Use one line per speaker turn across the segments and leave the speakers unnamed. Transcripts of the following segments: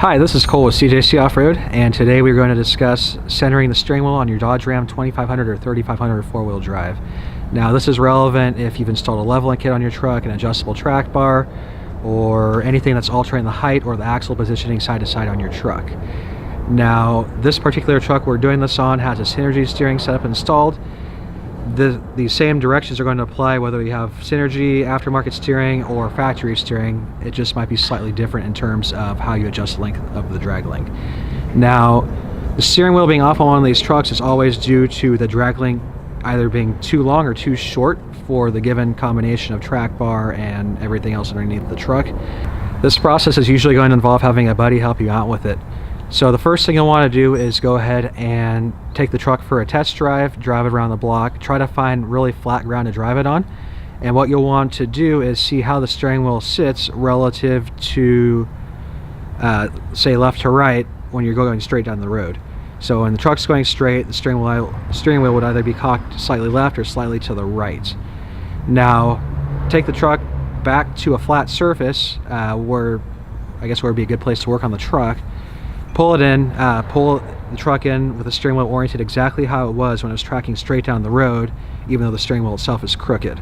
Hi, this is Cole with CJC Off-Road, and today we're going to discuss centering the steering wheel on your Dodge Ram 2500 or 3500 four-wheel drive. Now, this is relevant if you've installed a leveling kit on your truck, an adjustable track bar, or anything that's altering the height or the axle positioning side to side on your truck. Now, this particular truck we're doing this on has a Synergy steering setup installed. The same directions are going to apply whether you have Synergy, aftermarket steering, or factory steering. It just might be slightly different in terms of how you adjust the length of the drag link. Now, the steering wheel being off on one of these trucks is always due to the drag link either being too long or too short for the given combination of track bar and everything else underneath the truck. This process is usually going to involve having a buddy help you out with it. So the first thing you'll want to do is go ahead and take the truck for a test drive, drive it around the block, try to find really flat ground to drive it on. And what you'll want to do is see how the steering wheel sits relative to, say, left to right when you're going straight down the road. So when the truck's going straight, the steering wheel would either be cocked slightly left or slightly to the right. Now, take the truck back to a flat surface where would be a good place to work on the truck. Pull it in, pull the truck in with the steering wheel oriented exactly how it was when it was tracking straight down the road, even though the steering wheel itself is crooked.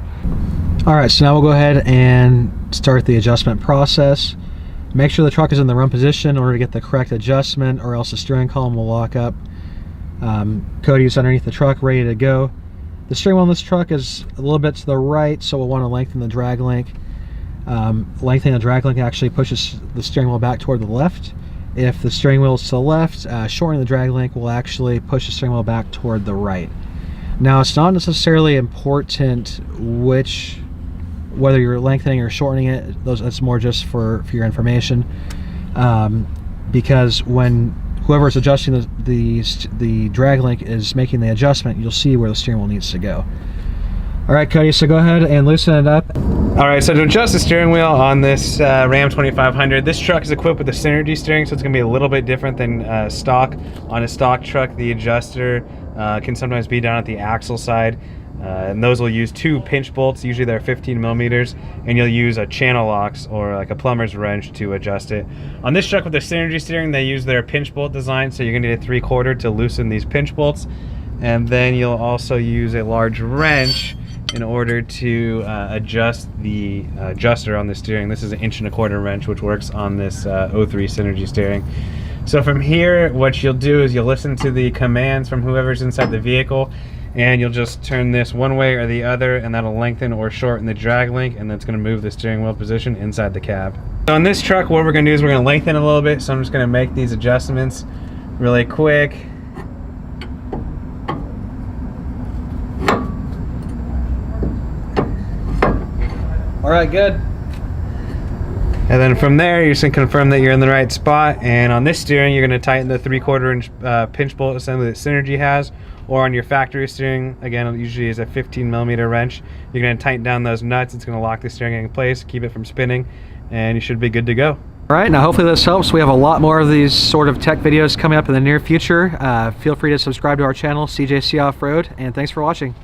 Alright, so now we'll go ahead and start the adjustment process. Make sure the truck is in the run position in order to get the correct adjustment, or else the steering column will lock up. Cody is underneath the truck, ready to go. The steering wheel on this truck is a little bit to the right, so we'll want to lengthen the drag link. Lengthening the drag link actually pushes the steering wheel back toward the left. If the steering wheel is to the left, shortening the drag link will actually push the steering wheel back toward the right. Now, it's not necessarily important whether you're lengthening or shortening it. That's more just for your information, because when whoever's adjusting the drag link is making the adjustment, you'll see where the steering wheel needs to go. All right, Cody, so go ahead and loosen it up.
All right, so to adjust the steering wheel on this Ram 2500, this truck is equipped with a Synergy steering, so it's going to be a little bit different than stock. On a stock truck, the adjuster can sometimes be down at the axle side, and those will use two pinch bolts. Usually they're 15 millimeters, and you'll use a channel locks or like a plumber's wrench to adjust it. On this truck with the Synergy steering, they use their pinch bolt design, so you're going to need a 3/4 to loosen these pinch bolts, and then you'll also use a large wrench in order to adjust the adjuster on the steering. This is an 1.25" wrench, which works on this 03 Synergy steering. So from here, what you'll do is you'll listen to the commands from whoever's inside the vehicle, and you'll just turn this one way or the other, and that'll lengthen or shorten the drag link, and that's going to move the steering wheel position inside the cab. So on this truck, what we're going to do is we're going to lengthen a little bit, so I'm just going to make these adjustments really quick.
All right, good.
And then from there, you're just going to confirm that you're in the right spot. And on this steering, you're going to tighten the 3/4 inch pinch bolt assembly that Synergy has, or on your factory steering, again, it usually is a 15 millimeter wrench. You're going to tighten down those nuts. It's going to lock the steering in place, keep it from spinning, and you should be good to go.
All right, now hopefully this helps. We have a lot more of these sort of tech videos coming up in the near future. Feel free to subscribe to our channel, CJC Off-Road, and thanks for watching.